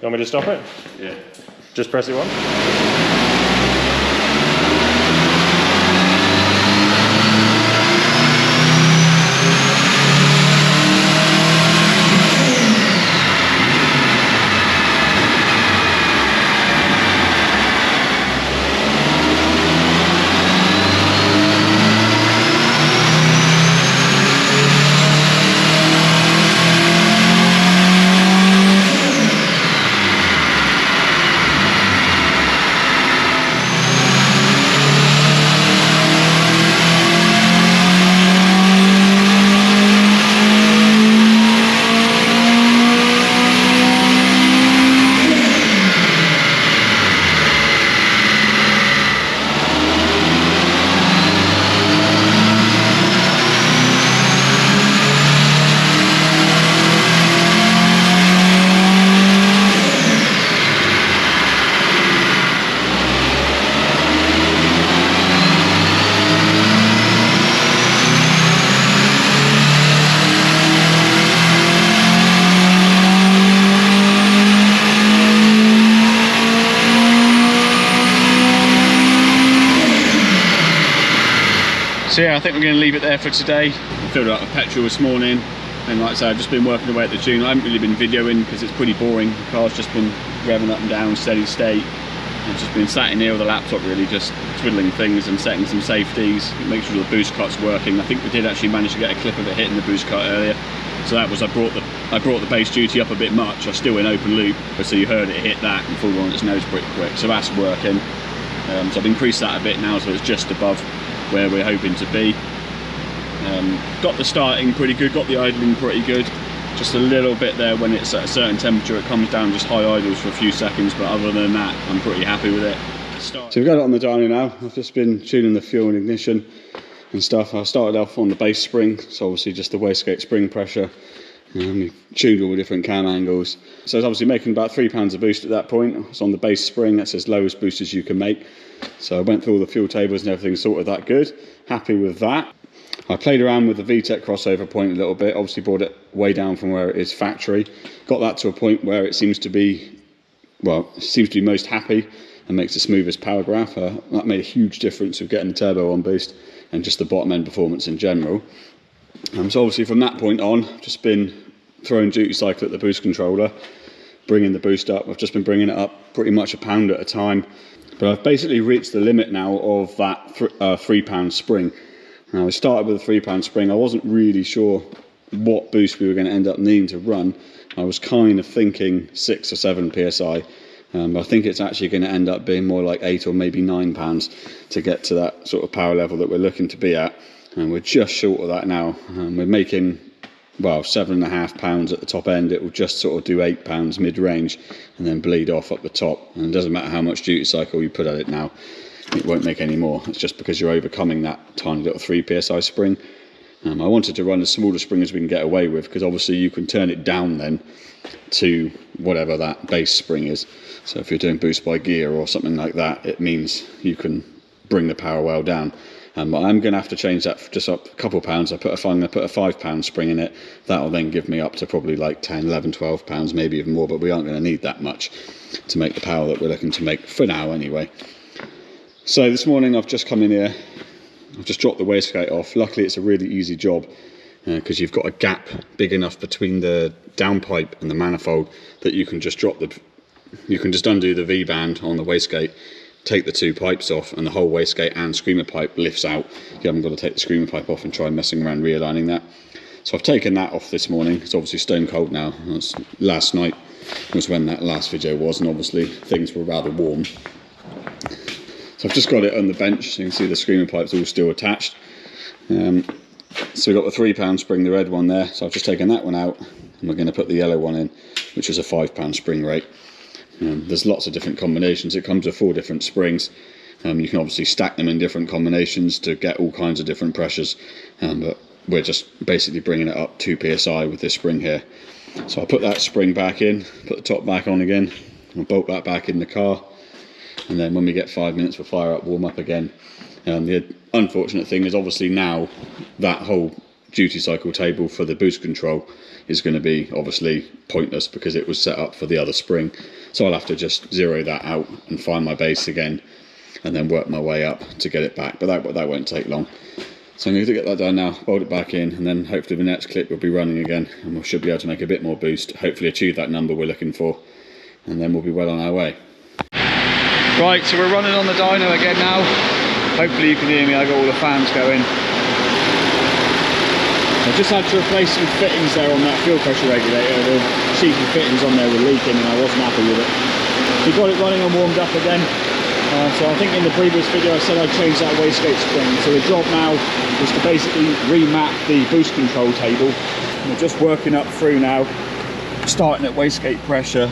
want me to stop it? Yeah. Just press it once. So yeah, I think we're going to leave it there for today. I filled it up with petrol this morning, and like I said, I've just been working away at the tune. I haven't really been videoing because it's pretty boring. The car's just been revving up and down, steady state. I've just been sat in here with the laptop really, just twiddling things and setting some safeties, make sure the boost cut's working. I think we did actually manage to get a clip of it hitting the boost cut earlier. So that was, I brought the base duty up a bit much. I was still in open loop, so you heard it hit that and fall on its nose pretty quick. So that's working. So I've increased that a bit now, so it's just above where we're hoping to be. Got the starting pretty good, got the idling pretty good. Just a little bit there when it's at a certain temperature, it comes down just high idles for a few seconds, but other than that, I'm pretty happy with it. So we've got it on the dyno now. I've just been tuning the fuel and ignition and stuff. I started off on the base spring, so obviously just the wastegate spring pressure. We tuned all the different cam angles. So it's obviously making about £3 a boost at that point. It's on the base spring, that's as low as boost as you can make. So I went through all the fuel tables and everything, sorted that good. Happy with that. I played around with the VTEC crossover point a little bit, obviously brought it way down from where it is factory. Got that to a point where it seems to be, well, it seems to be most happy and makes the smoothest power graph. That made a huge difference with getting the turbo on boost and just the bottom end performance in general. So obviously from that point on, I've just been throwing duty cycle at the boost controller, bringing the boost up. I've just been bringing it up pretty much a pound at a time. But I've basically reached the limit now of that £3 spring. Now I started with a £3 spring. I wasn't really sure what boost we were going to end up needing to run. I was kind of thinking 6 or 7 psi. But I think it's actually going to end up being more like £8 or maybe £9 to get to that sort of power level that we're looking to be at. And we're just short of that now. We're making, well, £7.5 at the top end. It will just sort of do £8 mid-range and then bleed off up the top. And it doesn't matter how much duty cycle you put at it now, it won't make any more. It's just because you're overcoming that tiny little 3 psi spring. I wanted to run as small a spring as we can get away with, because obviously you can turn it down then to whatever that base spring is. So if you're doing boost by gear or something like that, it means you can bring the power well down. But I'm going to have to change that for just up a couple of pounds. I'm going to put a £5 spring in it. That'll then give me up to probably like 10, 11, 12 pounds, maybe even more, but we aren't going to need that much to make the power that we're looking to make for now anyway. So this morning I've just come in here, I've just dropped the wastegate off. Luckily it's a really easy job because you've got a gap big enough between the downpipe and the manifold that you can just undo the V-band on the wastegate, take the 2 pipes off, and the whole wastegate and screamer pipe lifts out. You haven't got to take the screamer pipe off and try messing around realigning that. So I've taken that off this morning. It's obviously stone cold now. Last night was when that last video was, and obviously things were rather warm. So I've just got it on the bench, so you can see the screamer pipe's all still attached. So we've got the £3 spring, the red one there, so I've just taken that one out, and we're going to put the yellow one in, which is a £5 spring rate. There's lots of different combinations. It comes with 4 different springs. You can obviously stack them in different combinations to get all kinds of different pressures, but we're just basically bringing it up 2 psi with this spring here. So I'll put that spring back in, put the top back on again, and bolt that back in the car, and then when we get 5 minutes we'll fire up, warm up again. The unfortunate thing is obviously now that whole duty cycle table for the boost control is going to be obviously pointless because it was set up for the other spring. So I'll have to just zero that out and find my base again and then work my way up to get it back. But that won't take long. So I'm going to get that done now, bolt it back in, and then hopefully the next clip will be running again and we should be able to make a bit more boost, hopefully achieve that number we're looking for, and then we'll be well on our way. Right, so we're running on the dyno again now. Hopefully you can hear me, I got all the fans going. I just had to replace some fittings there on that fuel pressure regulator. The cheeky fittings on there were leaking and I wasn't happy with it. We got it running and warmed up again. So I think in the previous video I said I'd change that wastegate spring. So the job now is to basically remap the boost control table. We're just working up through now, starting at wastegate pressure,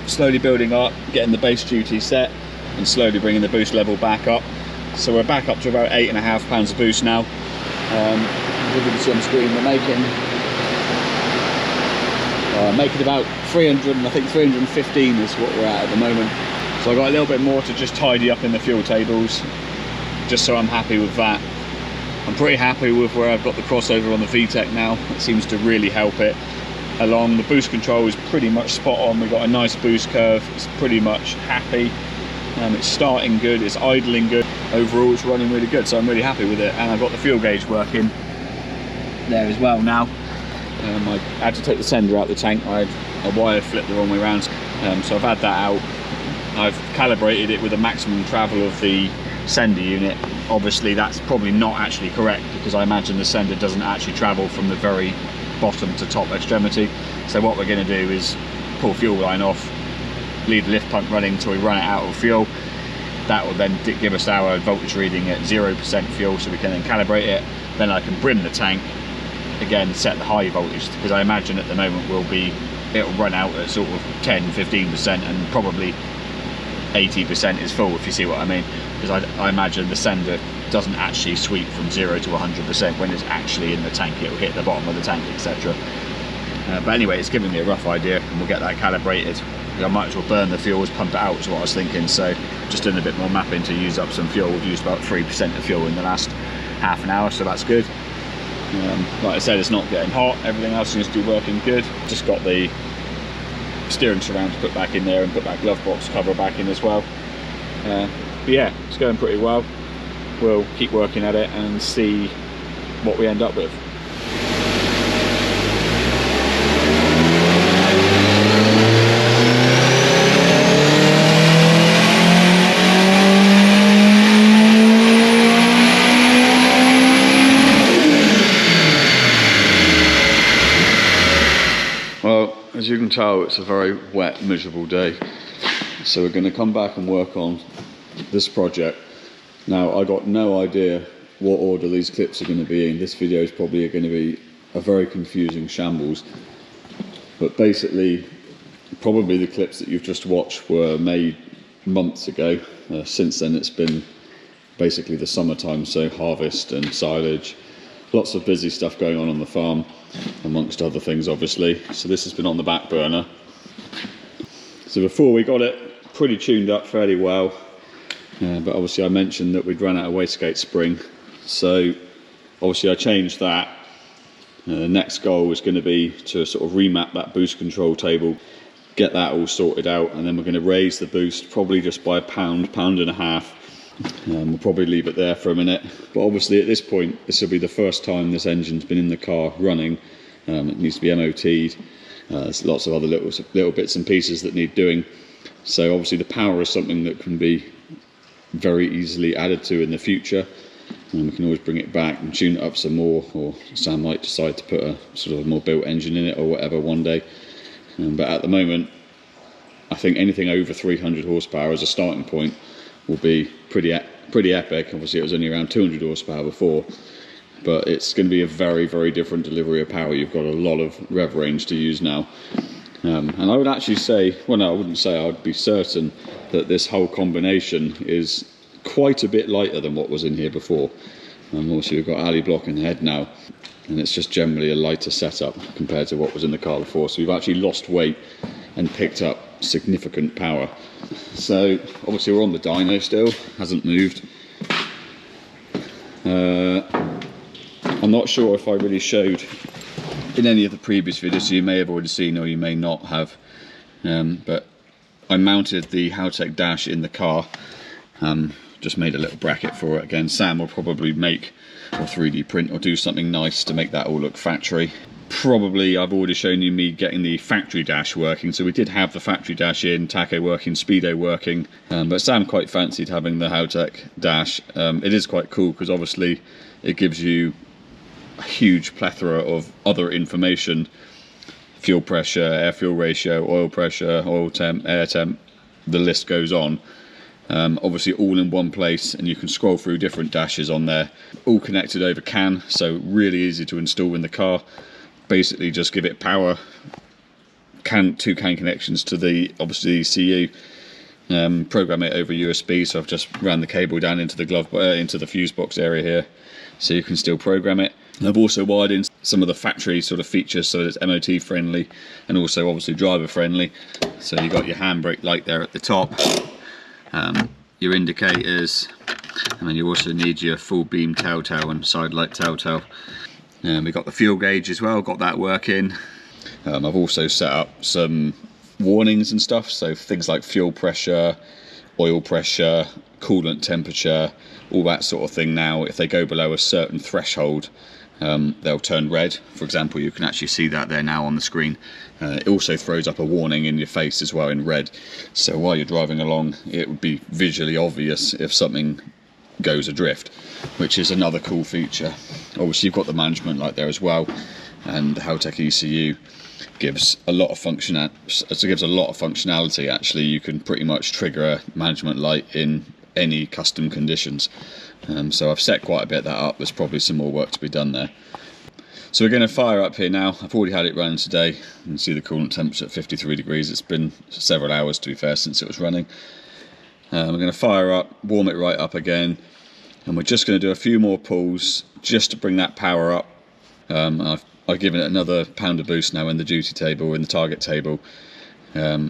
slowly building up, getting the base duty set and slowly bringing the boost level back up. So we're back up to about 8.5 pounds of boost now. As you can see on the screen, we're making about 300, and I think 315 is what we're at the moment. So I've got a little bit more to just tidy up in the fuel tables, just so I'm happy with that. I'm pretty happy with where I've got the crossover on the VTEC now. It seems to really help it along. The boost control is pretty much spot on. We've got a nice boost curve. It's pretty much happy. It's starting good, it's idling good. Overall it's running really good, so I'm really happy with it. And I've got the fuel gauge working there as well now. I had to take the sender out the tank. I had a wire flipped the wrong way around, so I've had that out. I've calibrated it with the maximum travel of the sender unit. Obviously that's probably not actually correct because I imagine the sender doesn't actually travel from the very bottom to top extremity. So what we're going to do is pull fuel line off, leave the lift pump running until we run it out of fuel. That will then give us our voltage reading at 0% fuel, so we can then calibrate it. Then I can brim the tank again, set the high voltage, because I imagine at the moment it'll run out at sort of 10-15% and probably 80% is full, if you see what I mean, because I imagine the sender doesn't actually sweep from 0 to 100% when it's actually in the tank. It'll hit the bottom of the tank, etc. But anyway, it's giving me a rough idea, and we'll get that calibrated. I might as well burn the fuel as pump it out, is what I was thinking. So just doing a bit more mapping to use up some fuel. We've used about 3% of fuel in the last half an hour, so that's good. Like I said, it's not getting hot. Everything else seems to be working good. Just got the steering surround to put back in there and put that glove box cover back in as well. But yeah, it's going pretty well. We'll keep working at it and see what we end up with. Well, as you can tell, it's a very wet, miserable day. So we're going to come back and work on this project. Now, I got no idea what order these clips are going to be in. This video is probably going to be a very confusing shambles. But basically, probably the clips that you've just watched were made months ago. Since then, it's been basically the summertime, so harvest and silage. Lots of busy stuff going on the farm, amongst other things obviously. So this has been on the back burner. So before we got it pretty tuned up fairly well, but obviously I mentioned that we'd run out of wastegate spring. So obviously I changed that. The next goal was going to be to sort of remap that boost control table, get that all sorted out, and then we're going to raise the boost probably just by a pound, pound and a half. We'll probably leave it there for a minute, but obviously at this point this will be the first time this engine's been in the car running. It needs to be MOT'd. There's lots of other little bits and pieces that need doing, so obviously the power is something that can be very easily added to in the future, and we can always bring it back and tune it up some more, or Sam might decide to put a sort of a more built engine in it or whatever one day. But at the moment I think anything over 300 horsepower as a starting point will be pretty epic. Obviously it was only around 200 horsepower before, but it's going to be a very, very different delivery of power. You've got a lot of rev range to use now, and I would actually say, well no, I wouldn't say, I would be certain that this whole combination is quite a bit lighter than what was in here before. Also we've got alley block in the head now, and it's just generally a lighter setup compared to what was in the car before. So we've actually lost weight and picked up significant power. So obviously we're on the dyno still, hasn't moved. I'm not sure if I really showed in any of the previous videos, you may have already seen or you may not have, but I mounted the Haltech dash in the car, just made a little bracket for it. Again, Sam will probably make or 3D print or do something nice to make that all look factory. Probably I've already shown you me getting the factory dash working, so we did have the factory dash in, tacho working, speedo working, but Sam quite fancied having the Haltech dash. It is quite cool because obviously it gives you a huge plethora of other information: fuel pressure, air fuel ratio, oil pressure, oil temp, air temp, the list goes on. Obviously all in one place, and you can scroll through different dashes on there, all connected over CAN, so really easy to install in the car. Basically just give it power, two CAN connections to the obviously ECU, program it over USB. So I've just ran the cable down into the into the fuse box area here, so you can still program it. And I've also wired in some of the factory sort of features so that it's MOT friendly and also obviously driver friendly. So you've got your handbrake light there at the top, your indicators, and then you also need your full beam telltale and side light telltale. We've got the fuel gauge as well, got that working. I've also set up some warnings and stuff, so things like fuel pressure, oil pressure, coolant temperature, all that sort of thing. Now if they go below a certain threshold, they'll turn red. For example, you can actually see that there now on the screen. It also throws up a warning in your face as well in red, so while you're driving along it would be visually obvious if something goes adrift, which is another cool feature. Obviously you've got the management light there as well, and the Haltech ECU gives a lot of functionality. Actually, you can pretty much trigger a management light in any custom conditions. So I've set quite a bit of that up. There's probably some more work to be done there. So we're going to fire up here now. I've already had it running today. You can see the coolant temperature at 53 degrees. It's been several hours, to be fair, since it was running. We're going to fire up, warm it right up again, and we're just going to do a few more pulls just to bring that power up. I've given it another pound of boost now in the duty table, in the target table.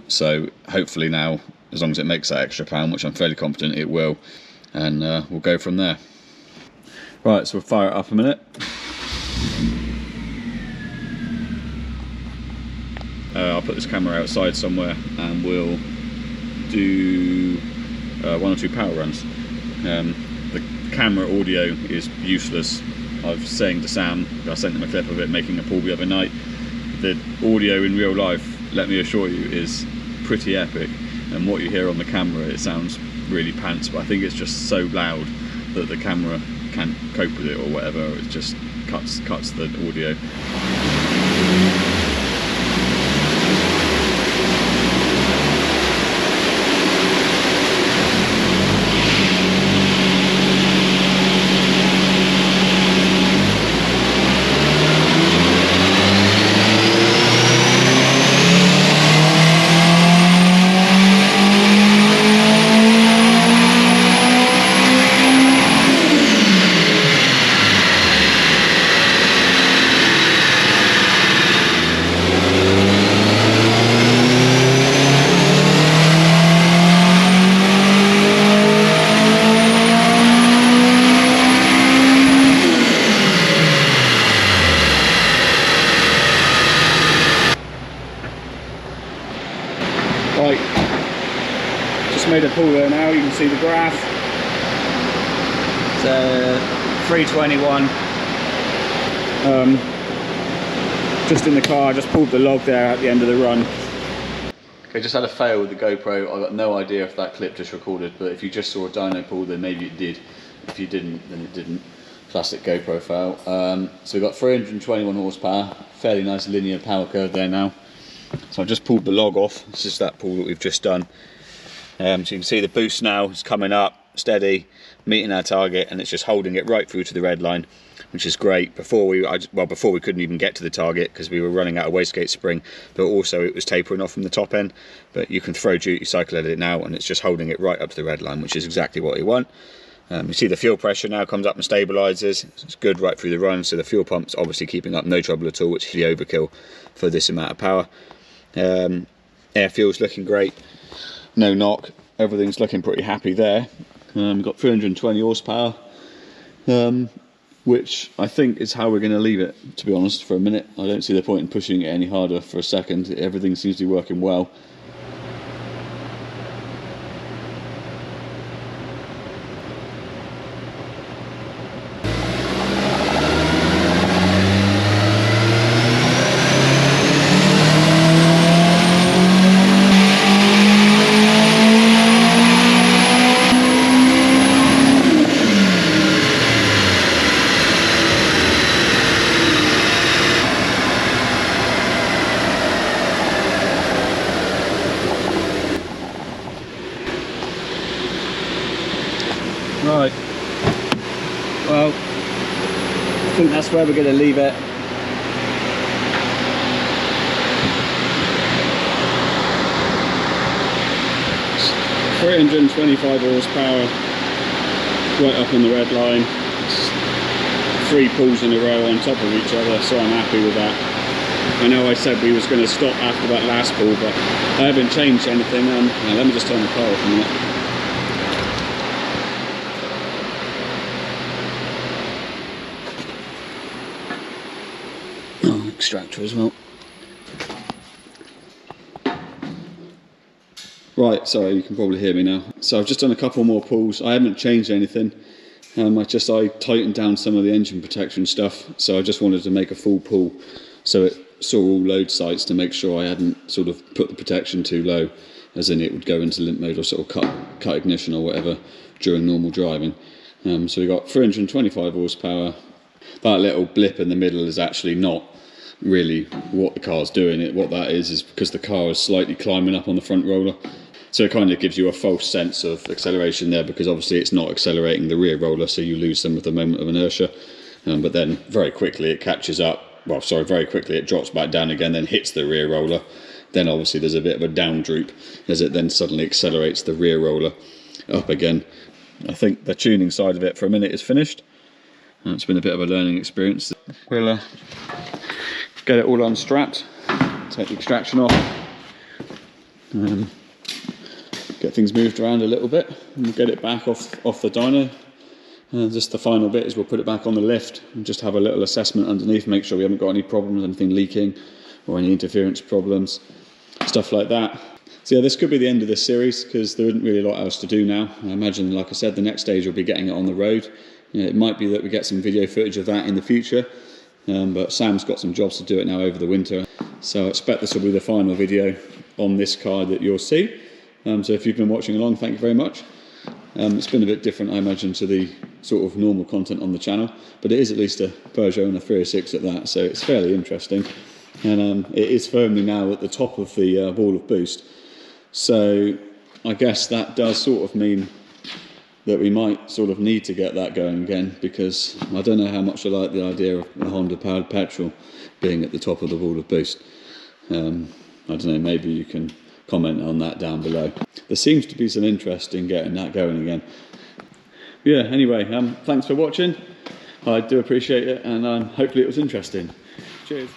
So hopefully now, as long as it makes that extra pound, which I'm fairly confident it will, and we'll go from there. Right, so we'll fire it up a minute. I'll put this camera outside somewhere and we'll do 1 or 2 power runs. The camera audio is useless. I was saying to Sam, I sent him a clip of it making a pull the other night. The audio in real life, let me assure you, is pretty epic, and what you hear on the camera, it sounds really pants, but I think it's just so loud that the camera can't cope with it or whatever. It just cuts the audio. Right, just made a pull there now, you can see the graph. It's 321. Just in the car, just pulled the log there at the end of the run. Okay, just had a fail with the GoPro. I've got no idea if that clip just recorded, but if you just saw a dyno pull, then maybe it did. If you didn't, then it didn't. Classic GoPro fail. So we've got 321 horsepower, fairly nice linear power curve there now. So I've just pulled the log off. This is that pull that we've just done. So you can see the boost now is coming up, steady, meeting our target, and it's just holding it right through to the red line, which is great. Before we couldn't even get to the target because we were running out of wastegate spring, but also it was tapering off from the top end. But you can throw duty cycle at it now, and it's just holding it right up to the red line, which is exactly what we want. You see the fuel pressure now comes up and stabilises. It's good right through the run, so the fuel pump's obviously keeping up, no trouble at all, which is the overkill for this amount of power. Air fuel's looking great, no knock, everything's looking pretty happy there. We've got 320 horsepower. which I think is how we're going to leave it, to be honest, for a minute. I don't see the point in pushing it any harder for a second. Everything seems to be working well. Right, well, I think that's where we're going to leave it. It's 325 horsepower, right up on the red line. It's 3 pulls in a row on top of each other, so I'm happy with that. I know I said we was going to stop after that last pull, but I haven't changed anything. Now let me just turn the car off a minute. Extractor as well. Right, sorry, you can probably hear me now. So I've just done a couple more pulls. I haven't changed anything. I tightened down some of the engine protection stuff, so I just wanted to make a full pull so it saw all load sites to make sure I hadn't sort of put the protection too low, as in it would go into limp mode or sort of cut ignition or whatever during normal driving. So we've got 325 horsepower. That little blip in the middle is actually not really what the car's doing. What that is because the car is slightly climbing up on the front roller, so it kind of gives you a false sense of acceleration there, because obviously it's not accelerating the rear roller, so you lose some of the moment of inertia, but then very quickly it catches up. Well, sorry, very quickly it drops back down again, then hits the rear roller. Then obviously there's a bit of a down droop as it then suddenly accelerates the rear roller up again. I think the tuning side of it for a minute is finished. It's been a bit of a learning experience. We'll get it all unstrapped, take the extraction off, get things moved around a little bit, and we'll get it back off the dyno. Just the final bit is we'll put it back on the lift and just have a little assessment underneath, make sure we haven't got any problems, anything leaking or any interference problems, stuff like that. So yeah, this could be the end of this series because there isn't really a lot else to do now. I imagine, like I said, the next stage will be getting it on the road. It might be that we get some video footage of that in the future. But Sam's got some jobs to do it now over the winter, so I expect this will be the final video on this car that you'll see. So if you've been watching along, thank you very much. It's been a bit different, I imagine, to the sort of normal content on the channel, but it is at least a Peugeot and a 306 at that, so it's fairly interesting. And it is firmly now at the top of the wall of boost, so I guess that does sort of mean that we might sort of need to get that going again, because I don't know how much I like the idea of a Honda powered petrol being at the top of the wall of boost. I don't know, maybe you can comment on that down below. There seems to be some interest in getting that going again. Yeah, anyway, thanks for watching. I do appreciate it, and hopefully it was interesting. Cheers.